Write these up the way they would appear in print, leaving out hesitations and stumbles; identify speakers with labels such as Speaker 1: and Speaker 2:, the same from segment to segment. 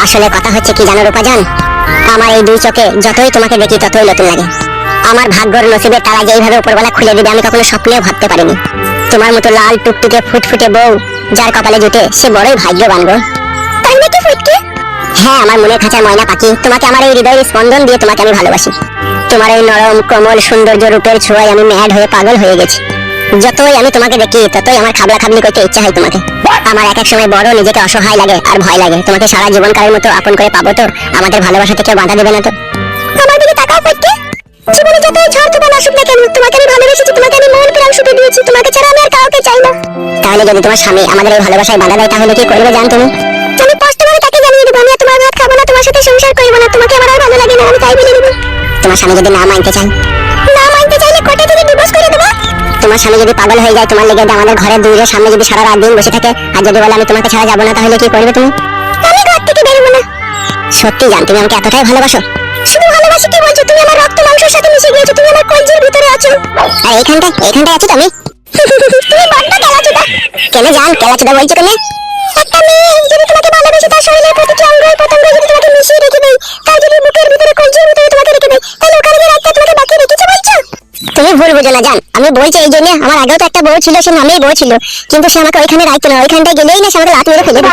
Speaker 1: আসলে কথা হচ্ছে কি জানো রূপাজান, আমার এই দুই চোখে যতই তোমাকে দেখি ততই নতুন লাগে। আমার ভাগ্যর নসিবের তারা যেইভাবে উপরবেলা খুলে দিবে আমি কখনো স্বপ্নেও ভাবতে পারিনি। তোমার মতো লাল টুকটুকে ফুটফুটে বউ যার কপালে জুটে সে বড়ই ভাগ্যবান গো। তাই নাকি ফুটকে? হ্যাঁ, আমার মনের খাঁচার ময়না পাখি, তোমাকে আমার এই হৃদয়ের স্পন্দন দিয়ে তোমাকে আমি ভালোবাসি। তোমার এই নরম কোমল সৌন্দর্য রূপের ছোঁয়ায় আমি ম্যাড হয়ে পাগল হয়ে গেছি। যতই আমি তোমাকে দেখি ততই আমার খাবলা খাবলি করতে ইচ্ছা হয় তোমাকে। আমার এক এক সময় বড় নিজেকে অসহায় লাগে আর ভয় লাগে, তোমাকে সারা জীবনকালের মতো আপন করে পাবো তো? আমাদের ভালোবাসাতে কেউ বাধা দেবে না তো? আমার দিকে তাকাও ফুটকে। জীবনে যতই ঝড় তুফান আসুক না কেন, তোমাকে আমি ভালোবেসেছি, তোমাকে আমি মন প্রাণ ছুটে দিয়েছি, তোমাকে ছাড়া আমি আর কাউকে চাই না। তাহলে যদি তোমার স্বামী আমাদের এই ভালোবাসায় বাধা দেয় তাহলে কি করবে জান তুমি? আমি স্পষ্টভাবে তাকে জানিয়ে দেবো আমি আর তোমার ভাত খাবো না, তোমার সাথে সংসার করবো না, তোমাকে আমার আর ভালো লাগে না, আমি তাই বলে দেবো। তোমার স্বামী যদি না মানতে চায়? না মানতে চাইলে কোর্টে থেকে ডিভোর্স করে দেবো। তোমার স্বামী যদি পাগল হয়ে যায় তোমার লেগে আমাদের ঘরের দূরের সামনে যদি সারা রাত দিন বসে থাকে আর যদি বলে আমি তোমাকে ছাড়া যাবো না, তাহলে কি করবে তুমি? আমি ঘর থেকে বেরোবো না। সত্যি জান তুমি আমাকে এতটাই ভালোবাসো? শুধু ভালোবাসি কি বলছো, তুমি আমার রক্ত মাংসের সাথে মিশে গিয়েছো, তুমি আমার কলজির ভিতরে আছো। আর এইখানটায় আছো তুমি? তুমি বড্ড কেলাচোদা। কেন জান কেলাচোদা বলছো কেন? একটা মেয়ে যদি তোমাকে ভালোবাসে তার শরীরের প্রতিটি অঙ্গ প্রত্যঙ্গ যদি তোমাকে মিশিয়ে রেখে দেয়, তার যদি বুকের ভিতরে কলজির ভিতরে তোমাকে রেখে দেয়, তাহলে ওখানে গিয়ে রাখতে তোমাকে বাকি রেখেছে বলছো? তুমি ভুল বুঝো না জান, আমি বলছি এই জন্য আমার আগেও তো একটা বউ ছিল, সে নামেই বউ ছিল, কিন্তু সে আমাকে ওইখানে রাখতো না, ওইখানটায় গেলেই না সে আমাকে লাত মেরে ফেলে দিত।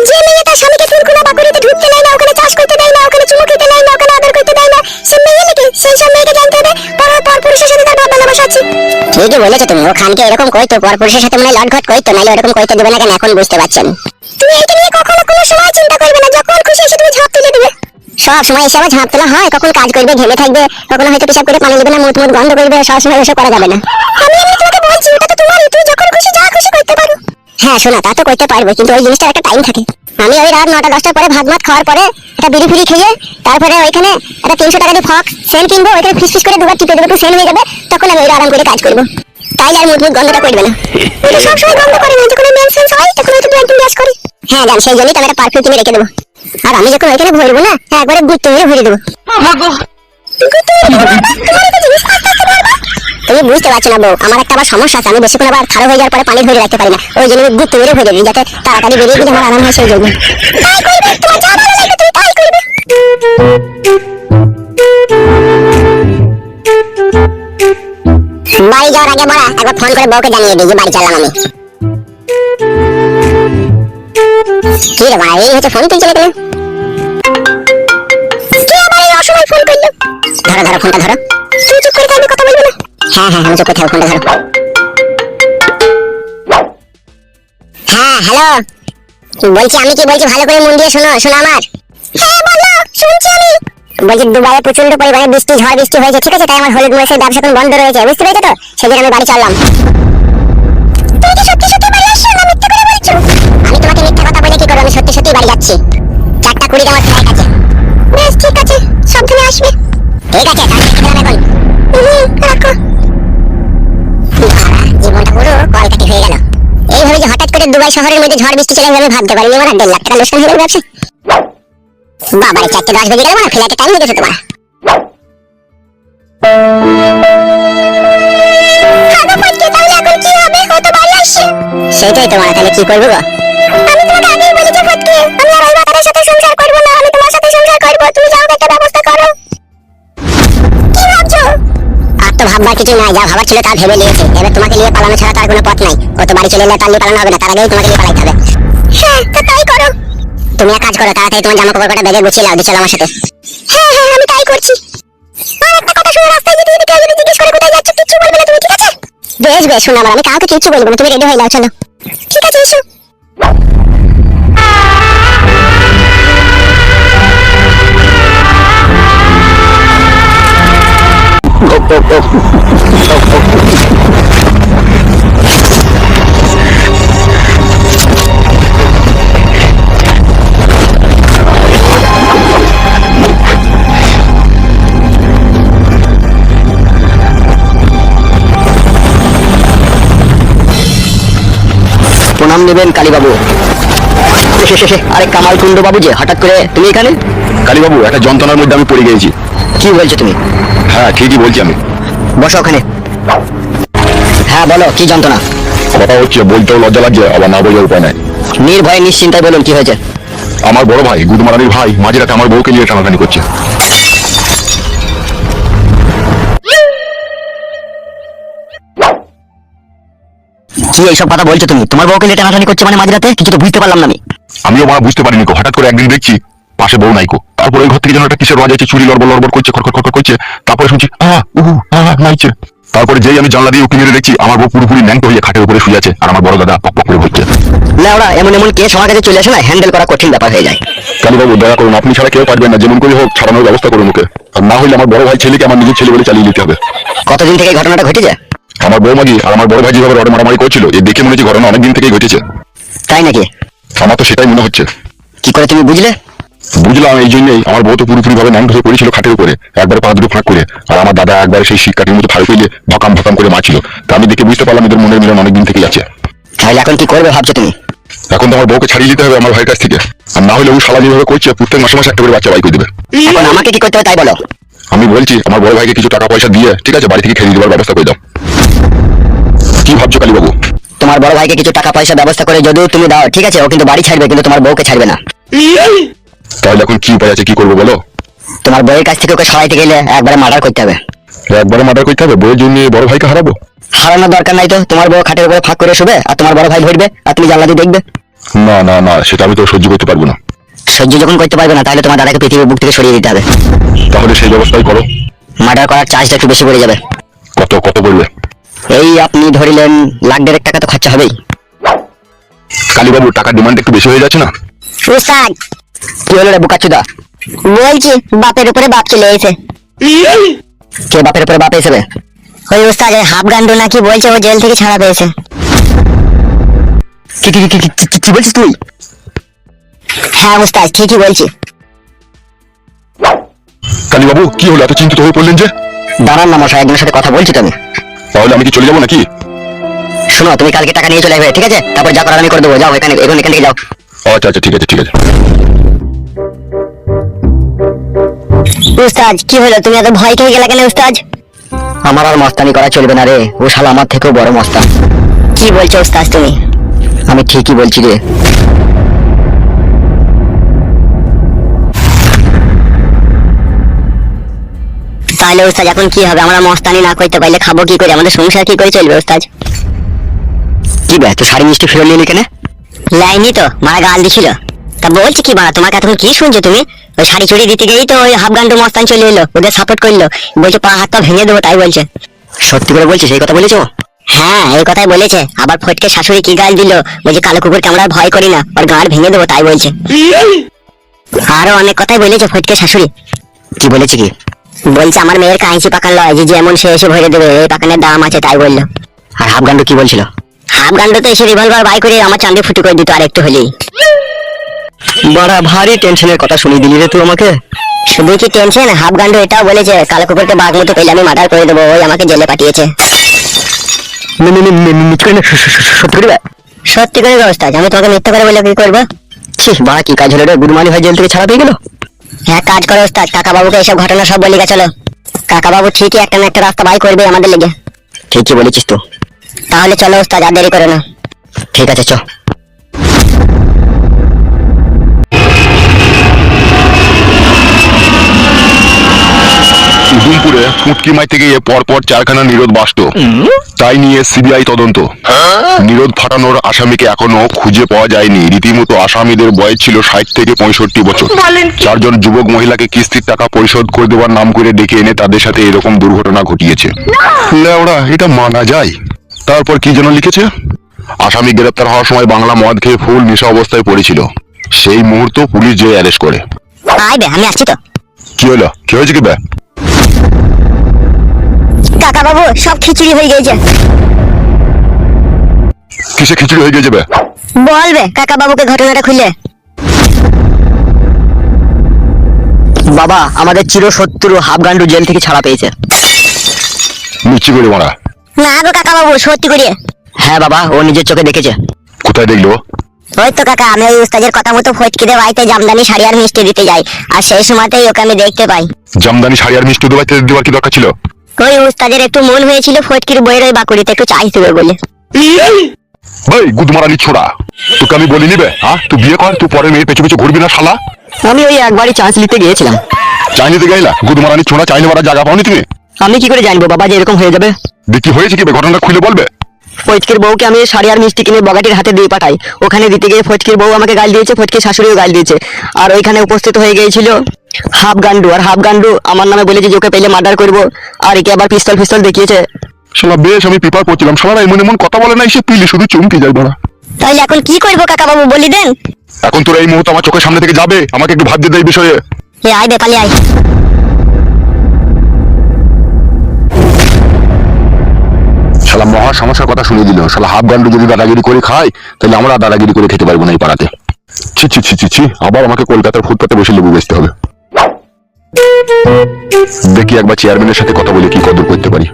Speaker 1: যে মেয়ে তার স্বামীকে ফুলকুনা বাকুড়িতে ঢুকতে দেয় না, ওখানে চাষ করতে দেয় না, ওখানে চুমু খেতে দেয় না, ওখানে আদর করতে দেয় না, সে মেয়ে নাকি? সেই সব মেয়েকে জানতে হবে পরপুরুষের সাথে তার ভালোবাসা আছে। ঠিকই বলেছো তুমি, ও খানকে এরকম কইতো, পরপুরুষের সাথে মনে হয় লটঘট কইতো, নাইলে ওরকম কইতে দেবে না কেন এখন বুঝতে পারছেন। তুমি এটা নিয়ে কখনো কোনো সময় চিন্তা করবে না, যখন খুশি এসে তুমি ঝাঁপ তুলে দেবে। সব সময় এসে আবার ঝাঁপ তোলা হয়? কখন কাজ করবে ঘেমে থাকবে, কখনো হয়তো পেশাব করে পানি নেবে না, মুখ গন্ধ করবে, সব সময় এসব করা যাবে না। আমি তোমাকে বলছি ওটা তো তোমারই, তুমি যখন খুশি যা খুশি করতে পারো। হ্যাঁ শোনা, তা তো করতে পারবো, কিন্তু ওই জিনিসটার একটা টাইম থাকে। আমি ওই রাত 9টা 10টার পরে ভাত খাওয়ার পরে একটা বিড়ি ফিড়ি খেয়ে তারপরে ওইখানে একটা 300 টাকা দিয়ে ফক্স সেন কিনবো, ওইখানে ফিস করে দুবার টিপে দেবো, একটু সেন হয়ে যাবে, তখন আমি ওই আরাম করে কাজ করবো। তাইলে আর মুখ গন্ধটা করবে না। ওটা সবসময় গন্ধ করে না, যখন মেনসেন্স হয় তখন হয়তো দু একদিন গ্যাস করে। হ্যাঁ জান, সেই জন্যই তো আমি একটা পারফিউম কিনে রেখে দেবো। আর আমি যখন ওইখানে ভরবো না, একবারে গুত্ত মেরে ভরে দেবো। তুমি বুঝতে পারছো না বউ, আমার একটা আবার সমস্যা আছে, আমি বেশিক্ষণ আবার খারাপ হয়ে যাওয়ার পরে পানি ধরে রাখতে পারি না, ওই জন্য গুত্ত মেরে ভরে দিই যাতে তাড়াতাড়ি বেরিয়ে গেলে আমার আরাম হয়, সেই জন্য। তাই করবে, তোমার যা ভালো লাগবে তুমি তাই করবে। বাড়ি যাওয়ার আগে বলা একবার ফোন করে বউকে জানিয়ে দিই যে বাড়ি চললাম আমি। কি রে ভাই, এই হচ্ছে ফোন তুই চলে গেলে? কে আবার এই অসময় ফোন করলো? ধরো ফোনটা ধরো। তুই চুপ করে থাকবি, কথা বলবি না? হ্যাঁ আমি চুপ করে থাকবো, ফোনটা ধরো। হ্যাঁ হ্যালো, বলছি আমি কি বলছি ভালো করে মন দিয়ে শোনো আমার। হ্যাঁ বলো, শুনছি আমি। বলছি দুবাইয়ে প্রচন্ড পরিমাণে ঝড় বৃষ্টি হয়েছে, ঠিক আছে? তাই আমার হলুদ মরিচের ব্যবসা এখন বন্ধ রয়েছে, বুঝতে পেরেছো তো? সেদিন আমি বাড়ি চললাম। তুমি কি সত্যি সত্যি বাড়ি আসছো না মিথ্যা করে বলছো? আমি তোমাকে মিথ্যা কথা বলে কি করব, আমি সত্যি সত্যি বাড়ি যাচ্ছি। 4:20 আমার ফ্লাইট আছে। বেশ ঠিক আছে, সাবধানে আসবে। ঠিক আছে, তাহলে গেলাম এখন। রাখো। জীবনটা পুরো কলকাঠি হয়ে গেল। এইভাবে যে হঠাৎ করে দুবাই শহরের মধ্যে ঝড় বৃষ্টি চলে যাবে ভাবতে পারিনি, আমার 1.5 লাখ টাকা লোকসান হয়ে গেল ব্যবসা। বাবারে 4:10 বেজে গেল, ফ্লাইটে টাইম হয়ে গেছে তোমার। সেটাই তোমার, তাহলে কি করবো গো? আমি তোমাকে আগেই বলেছি ফটকে, আমি আর ওই বাতারের সাথে সংসার করব না, আমি তোমার সাথে সংসার করব, তুমি যাও একটা ব্যবস্থা করো। কি ভাবছো? আর তো ভাববার কিছু নাই, যা ভাবার ছিল তা ভেবে নিয়েছি, এবার তোমাকে নিয়ে পালানো ছাড়া তার কোনো পথ নাই। ও তো বাড়ি চলে এলে তার নিয়ে পালানো হবে না, তার আগেই তোমাকে নিয়ে পালাইতে হবে। হ্যাঁ তো তাই করো। তুমি এক কাজ করো, তাড়াতাড়ি তোমার জামা কাপড় কটা ব্যাগে গুছিয়ে নাও, দিয়ে চলো আমার সাথে। হ্যাঁ আমি তাই করছি। আর একটা কথা শুনে, রাস্তায় যেতে যেতে কেউ যদি জিজ্ঞেস করে কোথায় যাচ্ছ কিছু বলবে না তুমি, ঠিক আছে? বেশ শোনো আমার, আমি কাউকে কিচ্ছু বলবো না, তুমি রেডি হয়ে যাও, চলো। ঠিক আছে এসো।
Speaker 2: প্রণাম নেবেন কালীবাবু। আরে কামাল কুন্ড বাবু যে, হঠাৎ করে তুমি এখানে?
Speaker 3: কালীবাবু, একটা যন্ত্রণার মধ্যে আমি পড়ে গেছি।
Speaker 2: কি বলছো তুমি?
Speaker 3: হ্যাঁ ঠিকই বলছি আমি।
Speaker 2: বসো ওখানে। হ্যাঁ বলো, কি যন্ত্রণা?
Speaker 3: কথা হচ্ছে, বলতেও লজ্জা লাগছে, আবার না বোঝার উপায় নাই।
Speaker 2: নির্ভয়ে নিশ্চিন্তায় বলুন কি হয়েছে।
Speaker 3: আমার বড় ভাই গুদমারানির ভাই মাঝরাতে আমার বউকে নিয়ে টানাটানি করছে।
Speaker 2: কি এইসব কথা বলছো তুমি? তোমার বউকে নিয়ে টানাটানি করছে মানে মাঝরাতে? কিছু তো বুঝতে পারলাম না আমি।
Speaker 3: আমিও মা বুঝতে পারিনি, হঠাৎ করে একদিন দেখছি পাশে বউ নাইকো, তারপরে ওই ঘর থেকে যেন একটা কিসের আওয়াজ আছে, চুরি লড়বড় লড়বড় করছে, খড়খড় করছে, তারপরে শুনছি নাইছে। তারপরে যেই আমি জানলা দিয়ে উকি মেরে দেখছি আমার বউ পুরোপুরি ন্যাংটো হয়ে খাটের উপরে শুয়ে আছে, আর আমার বড় দাদা পক পক করে ভরছে।
Speaker 2: লেওড়া, এমন এমন কেস আমার কাছে চলে আসে না, হ্যান্ডেল করা কঠিন ব্যাপার হয়ে যায়।
Speaker 3: কালীবাবু দয়া করুন, আপনি ছাড়া কেউ পারবেন না, যেমন করে হোক ছাড়ানোর ব্যবস্থা করুন ওকে, আর না হলে আমার বড় ভাই ছেলেকে আমার নিজের ছেলে বলে চালিয়ে নিতে হবে।
Speaker 2: কতদিন থেকে এই ঘটনাটা ঘটেছে?
Speaker 3: আমার বউ মাগি আর আমার বড় ভাই যেভাবে রড মারামারি করছিল, এ দেখে মনে হচ্ছে ঘটনা অনেকদিন থেকেই ঘটেছে।
Speaker 2: তাই নাকি?
Speaker 3: আমার তো সেটাই মনে হচ্ছে।
Speaker 2: কি করে তুমি বুঝলে?
Speaker 3: বুঝলাম এই জন্যই, আমার বউ তো পুরোপুরি ভাবে ন্যাংট হয়ে পড়েছিল খাটের উপরে, একবারে পা দুটো ফাঁক করে, আর আমার দাদা একবারে সেই শিক্ষাটির মতো ফাড়ু পেলে ভকাম ভকাম করে মাছিল। তা আমি দেখে বুঝতে পারলাম এদের মনের মিলন অনেকদিন থেকেই আছে।
Speaker 2: তাহলে এখন কি করবে ভাবছো তুমি?
Speaker 3: এখন তো আমার বউকে ছাড়িয়ে দিতে হবে আমার ভাইয়ের কাছ থেকে, আর না হলে ও শালা যেভাবে করছে প্রত্যেক মাসে মাসে একটা করে বাচ্চা বাই করে দেবে।
Speaker 2: এখন আমাকে কি করতে হবে তাই বলো।
Speaker 3: আমি বলছি আমার বড় ভাইকে কিছু টাকা পয়সা দিয়ে ঠিক আছে বাড়ি থেকে খেয়ে দেওয়ার ব্যবস্থা করে দাও। কি ভাবছো কালীবাবু?
Speaker 2: তোমার বড় ভাইকে কিছু টাকা পয়সা ব্যবস্থা করে যদিও তুমি দাও, ঠিক আছে, ও কিন্তু বাড়ি ছাড়বে, কিন্তু তোমার বউকে ছাড়বে না।
Speaker 3: তাহলে এখন কি উপায় আছে, কি করবো বলো?
Speaker 2: তোমার বউয়ের কাছ থেকে ওকে সরাইতে গেলে একবারে মার্ডার করতে হবে।
Speaker 3: একবারে মার্ডার করতে হবে? বউয়ের জন্য বড় ভাইকে হারাবো?
Speaker 2: হারানোর দরকার নাই তো, তোমার বউ খাটের উপরে ফাঁক করে শুবে আর তোমার বড় ভাই ভরবে আর তুমি জানলা দিয়ে দেখবে।
Speaker 3: না না না, সেটা আমি তো সহ্য করতে পারবো না।
Speaker 2: সহ্য যখন করতে পারবে না তাহলে তোমার দাদাকে পৃথিবীর বুক থেকে সরিয়ে দিতে হবে।
Speaker 3: তাহলে সেই ব্যবস্থাই করো।
Speaker 2: মার্ডার করার চার্জটা একটু বেশি পড়ে যাবে।
Speaker 3: কত কত পড়বে?
Speaker 2: এই আপনি ধরিলেন $1,50,000 তো খরচা হবেই।
Speaker 3: কালীবাবু টাকার ডিমান্ড একটু বেশি হয়ে যাচ্ছে না?
Speaker 1: উস্তাদ
Speaker 2: কি হলো রে বুকাচুদা?
Speaker 1: বলছি বাপের উপরে বাপ চলে এসে।
Speaker 2: কে বাপের উপরে বাপ এসেবে?
Speaker 1: ওই উস্তাদ হাফ গান্ডু নাকি বলছে ও জেল থেকে ছাড়া পেয়েছে।
Speaker 2: কি বলছিস তুই?
Speaker 1: হ্যাঁ উস্তাদ ঠিকই বলছি।
Speaker 3: কালীবাবু কি হলো, এত চিন্তিত হয়ে পড়লেন যে?
Speaker 2: দাঁড়ান না মশাই, একজনের সাথে কথা বলছি তো আমি।
Speaker 3: তাহলে আমি কি চলে যাবো নাকি?
Speaker 2: শোনো, তুমি কালকে টাকা নিয়ে চলে আসবে, ঠিক আছে? তারপর যা করার আমি করে দেবো, যাও এখান থেকে যাও।
Speaker 3: আচ্ছা আচ্ছা ঠিক আছে ঠিক আছে।
Speaker 1: উস্তাদ কি হলো, তুমি এত ভয় খেয়ে গেলে কেন উস্তাদ?
Speaker 2: আমার আর মস্তানি করা চলবে না রে, ও শালা আমার থেকেও বড় মস্তান।
Speaker 1: কি বলছো উস্তাদ তুমি?
Speaker 2: আমি ঠিকই বলছি রে।
Speaker 1: তাহলে উস্তাদ এখন কি হবে? আমরা মস্তানি না করতে পারলে খাবো কি করে? আমাদের সংসার কি করে চলবে উস্তাদ?
Speaker 2: কি বে, তুই শাড়ি মিষ্টি ফেরত নিলি কেন?
Speaker 1: লাইনি তো মারা গাল দিছিল। তা বলছি কি বাড়া, তোমার কথা কি শুনছো তুমি? ওই শাড়ি চুরি দিতে গেলেই তো ওই হাফ গান্ডু মস্তান চলে এলো, ওদের সাপোর্ট করলো, বলছে পা হাত পা ভেঙে দেবো তাই বলছে।
Speaker 2: সত্যি করে বলছিস এই কথা বলেছো?
Speaker 1: হ্যাঁ এই কথাই বলেছে। আবার ফটকে শাশুড়ি কি গাল দিল, বলছে কালো কুকুরকে আমরা ভয় করি না, ওর গাঁড় ভেঙে দেবো তাই বলছে। আরো অনেক কথাই বলেছে ফটকে শাশুড়ি।
Speaker 2: কি বলেছে কি?
Speaker 1: বলছে আমার মেয়ের কাঁচি পাকান লয়, যে যেমন সে এসে ভরে দেবে, এই পাকানের দাম আছে তাই বললো।
Speaker 2: আর হাফ গান্ডু কি বলছিল?
Speaker 1: হাফ গান্ডু তো এসে রিভলভার বাই করে আমার চাঁদে ফুটু করে দিত আর একটু হলেই।
Speaker 2: বড় ভারী টেনশনের কথা শুনিয়ে দিলি রে তুই আমাকে।
Speaker 1: শুধু কি টেনশন, হাফ গান্ডু এটাও বলেছে কালো কুকুরকে বাঘ মতো পেলে আমি মার্ডার করে দেবো, ওই আমাকে জেলে পাঠিয়েছে।
Speaker 2: সত্যি করে?
Speaker 1: সত্যি করে ব্যবস্থা, আমি তোমাকে মিথ্যা করে বলে কি করবো?
Speaker 2: বাড়া কি কাজ হলো রে? গুরুমানি ভাই জেল থেকে ছাড়া পেয়ে গেল?
Speaker 1: হ্যাঁ কাজ করো ওস্তাদ, কাকা বাবুকে এইসব ঘটনা সব বলি চলো। কাকা বাবু ঠিকই একটা না একটা রাস্তা বাই করবে আমাদের লেগে।
Speaker 2: ঠিকই বলেছিস তো।
Speaker 1: তাহলে চলো ওস্তাদ, আর দেরি করো না।
Speaker 2: ঠিক আছে চ।
Speaker 3: উদুমপুরে ফুটকি মাইতে গিয়ে পরপর 4খানা নিরোধ বাস্ত, তাই নিয়ে সিবিআই তদন্ত। নিরোধ ফাটানোর আসামিকে এখনো খুঁজে পাওয়া যায়নি। রীতিমতো আসামিদের বয়স ছিল 60 থেকে 65 বছর। 4 জন যুবক মহিলাকে কিস্তির টাকা পরিশোধ করে দেওয়ার নাম করে ডেকে এনে তাদের সাথে এরকম দুর্ঘটনা ঘটিয়েছে। লেওড়া, এটা মানা যায়? তারপর কি যেন লিখেছে, আসামি গ্রেপ্তার হওয়ার সময় বাংলা মদ খেয়ে ফুল নেশা অবস্থায় পড়েছিল, সেই মুহূর্ত পুলিশ যে অ্যারেস্ট করে।
Speaker 1: আয় বে, আমি আসছি তো।
Speaker 3: কি হলো, কি হয়েছে কি বে?
Speaker 1: কাকা বাবু সব খিচুড়ি হয়ে গেছে।
Speaker 3: কিসে খিচুড়ি হয়ে গেছে বে?
Speaker 1: বলবে কাকা বাবুকে ঘটনাটা খুলে।
Speaker 2: বাবা, আমাদের চিরশত্রু হাফ গান্ডু জেল থেকে ছাড়া পেয়েছে।
Speaker 3: মিচ্ছি করে মারা?
Speaker 1: না গো কাকা বাবু, সত্যি করে।
Speaker 2: হ্যাঁ বাবা, ও নিজের চোখে দেখেছে।
Speaker 3: কোথায় দেখলো?
Speaker 1: ওই তো কাকা, আমি ওই উস্তাদের কথা মতো ফটকিতে বাড়িতে জামদানি শাড়ি আর মিষ্টি দিতে যাই, আর সেই সময়তেই ওকে আমি দেখতে পাই।
Speaker 3: জামদানি শাড়ি আর মিষ্টি দেওয়াতে দেওয়ার কি দরকার ছিল?
Speaker 1: ওই উস্তাদের একটু মন হয়েছিল ফটকির বইয়ের ওই বাকুড়িতে একটু চাইতে হবে বলে।
Speaker 3: ভাই গুদমারানি ছোড়া, তোকে আমি বলি নিবে, হ্যাঁ তুই বিয়ে কর, তুই পরে মেয়ে পেছু পেছু ঘুরবি না শালা।
Speaker 2: আমি ওই একবারই চান্স নিতে গিয়েছিলাম।
Speaker 3: চাইনিতে গেলা গুদমারানি ছোড়া, চাইনি মারা জায়গা পাওনি তুমি?
Speaker 2: আমি কি করে জানবো বাবা যে এরকম হয়ে যাবে?
Speaker 3: দেখি হয়েছে কি বে, ঘটনাটা খুলে বলবে।
Speaker 2: ফটকির বউকে আমি শাড়ি আর মিষ্টি কিনে বগাটির হাতে দিয়ে পাঠাই। ওখানে দিতে গিয়ে ফটকির বউ আমাকে গাল দিয়েছে, ফটকির শাশুড়িও গাল দিয়েছে। আর ওইখানে উপস্থিত হয়ে গিয়েছিল হাফ গান্ডু, আর হাফ গান্ডু আমার নামে বলেছে যে ওকে পেলে মার্ডার করবো, আর একে আবার পিস্তল ফিস্তল দেখিয়েছে।
Speaker 3: শালা বেশ, আমি পেপার পড়ছিলাম, শালা এমন এমন কথা বলে না, এসে পিলি শুধু চমকে যায় বড়া।
Speaker 1: তাহলে এখন কি করবো কাকা বাবু বলি দেন।
Speaker 3: এখন তোরা এই মুহূর্তে আমার চোখের সামনে থেকে যাবে, আমাকে একটু ভাব দিয়ে দেয় বিষয়ে।
Speaker 1: এ আয় বে, পালিয়ে আয়।
Speaker 3: শালা মহা সমস্যার কথা শুনে দিল। শালা হাফ গান্ডু যদি দাদাগিরি করে খায়, তাহলে আমরা দাদাগিরি করে খেতে পারবো না এই পাড়াতে। ছি ছি ছি ছি ছি, আবার আমাকে কলকাতার ফুটপাতে বসে লেবু বেচতে হবে। দেখি একবার চেয়ারম্যানের সাথে কথা বলে কি কদর করতে পারি।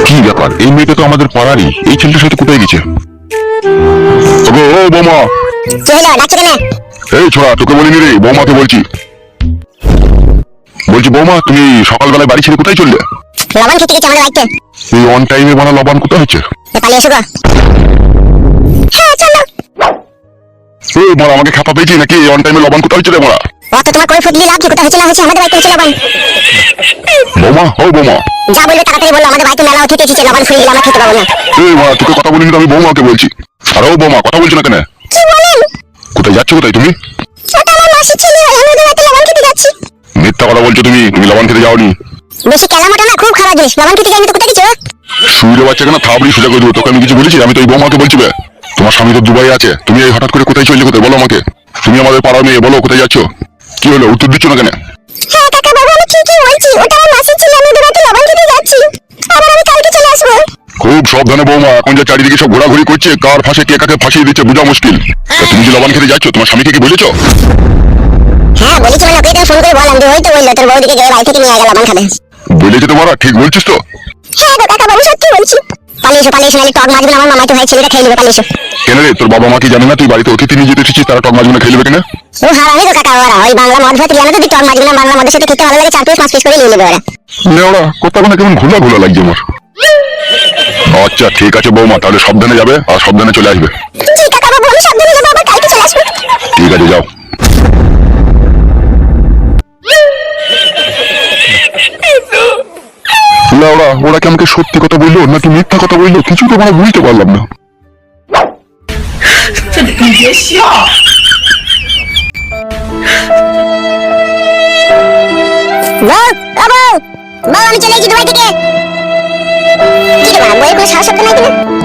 Speaker 3: কি ব্যাপার, এই মেয়েটা তো আমাদের পাড়ারই, এই ছেলেটার সাথে কোথায় গেছে? ওগো, ও বৌমা।
Speaker 1: কি হলো, ডাকছো কেন?
Speaker 3: এই ছোড়া, তোকে বলিনি রে, বৌমাকে বলছি। বলছি বৌমা, তুমি সকালবেলায় বাড়ি ছেড়ে কোথায় চললে?
Speaker 1: লবণ খেতে গেছে আমাদের বাড়িতে।
Speaker 3: এই অন টাইমে বানা লবণ কোথায় হচ্ছে?
Speaker 1: এ পালিয়ে এসো গো। হ্যাঁ চলো।
Speaker 3: এই বড় আমাকে খাপা পেয়েছি নাকি? অন টাইমে লবণ কোথায় হচ্ছে রে বড়া?
Speaker 1: অত তোমার করে ফুটলি লাভ কি, কোথায় হচ্ছে না হচ্ছে আমাদের বাড়িতে হচ্ছে লবণ।
Speaker 3: বৌমা, ও বৌমা।
Speaker 1: যা বলবে তাড়াতাড়ি বললো, আমাদের বাড়িতে মেলা অতিথি এসেছে, লবণ ফুরিয়ে গেলে আমরা খেতে পাবো না।
Speaker 3: এই বড়া, তোকে কথা বলিনি তো, আমি বৌমাকে বলছি। আর ও বৌমা, কথা বলছো না কেন?
Speaker 1: কি বলেন?
Speaker 3: কোথায় যাচ্ছ, কোথায় তুমি?
Speaker 1: ওটা আমার মাসি ছেলে, আমি ওদের বাড়িতে লবণ খেতে যাচ্ছি।
Speaker 3: মিথ্যা কথা বলছো তুমি, তুমি লবণ খেতে যাওনি।
Speaker 1: বেশি কেলামোটা না, খুব খারাপ জিনিস। লবণ খেতে যাইনি তো কোথায় গেছো?
Speaker 3: শুইরে বাচ্চা কেন থাবড়ি সোজা করে দেবো। তোকে আমি কিছু বলেছি? আমি তো এই বৌমাকে বলছি বে। তোমার স্বামী তো দুবাই আছে, তুমি এই হঠাৎ করে কোথায় চললে, কোথায় বলো আমাকে। তুমি আমাদের পাড়ার মেয়ে, বলো কোথায় যাচ্ছ? কি হলো, উত্তর দিচ্ছ না কেন?
Speaker 1: হ্যাঁ কাকা বাবু, আমি ঠিকই বলছি, ওটা আমার মাসি ছেলে, আমি ওদের বাড়িতে লবণ খেতে যাচ্ছি। আবার আমি কালকে চলে আসবো।
Speaker 3: খুব সাবধানে বৌমা, এখন যে চারিদিকে সব ঘোরাঘুরি করছে, কার ফাঁসে কে কাকে ফাঁসিয়ে দিচ্ছে বোঝা মুশকিল। তা তুমি যে লবণ খেতে যাচ্ছ, তোমার স্বামীকে কি বলেছো?
Speaker 1: হ্যাঁ বলেছি, মানে ওকে ফোন করে বললাম যে ওই তো বললো তোর বৌদিকে গিয়ে বাড়ি থেকে নিয়ে গেল লবণ খাবে।
Speaker 3: বলেছে তো বড়া, ঠিক বলছিস তো?
Speaker 1: হ্যাঁ গো কাকা বাবু, সত্যি বলছি। পালিয়ে এসো, পালিয়ে এসো, নাহলে টক মাছগুলো আমার মামাতো ভাই ছেলেটা খেয়ে নেবে, পালিয়ে এসো।
Speaker 3: কেন রে, তোর বাবা মা কি জানে না তুই বাড়িতে অতিথি নিয়ে যেতে এসেছিস? তারা টক মাছগুলো খেয়ে নেবে কেন?
Speaker 1: ও হ্যাঁ, আমি তো কাকা ওরা ওই বাংলা মদ ভাত জানো তো, টক মাছগুলো বাংলা মদের সাথে খেতে ভালো লাগে, 4 পিস 5 পিস করে নিয়ে নেবে ওরা।
Speaker 3: ওরা কথাগুলো কেমন ঘোলা ঘোলা লাগছে আমার। আচ্ছা ঠিক আছে বৌমা, তাহলে সাবধানে যাবে আর সাবধানে চলে আসবে।
Speaker 1: জি কাকা বাবু, আমি সাবধানে যাবো, আবার কালকে চলে আসবো।
Speaker 3: ঠিক আছে, যাও। ওরা ওরা কি আমাকে সত্যি কথা বললো নাকি মিথ্যা কথা বললো, কিছু তো মানে বুঝতে পারলাম না।
Speaker 1: বউ, ও বউ, বউ আমি চলে এসেছি দুবাই থেকে। কি রে বাবা, বউয়ের কোনো সাহস শব্দ নাই কিনা?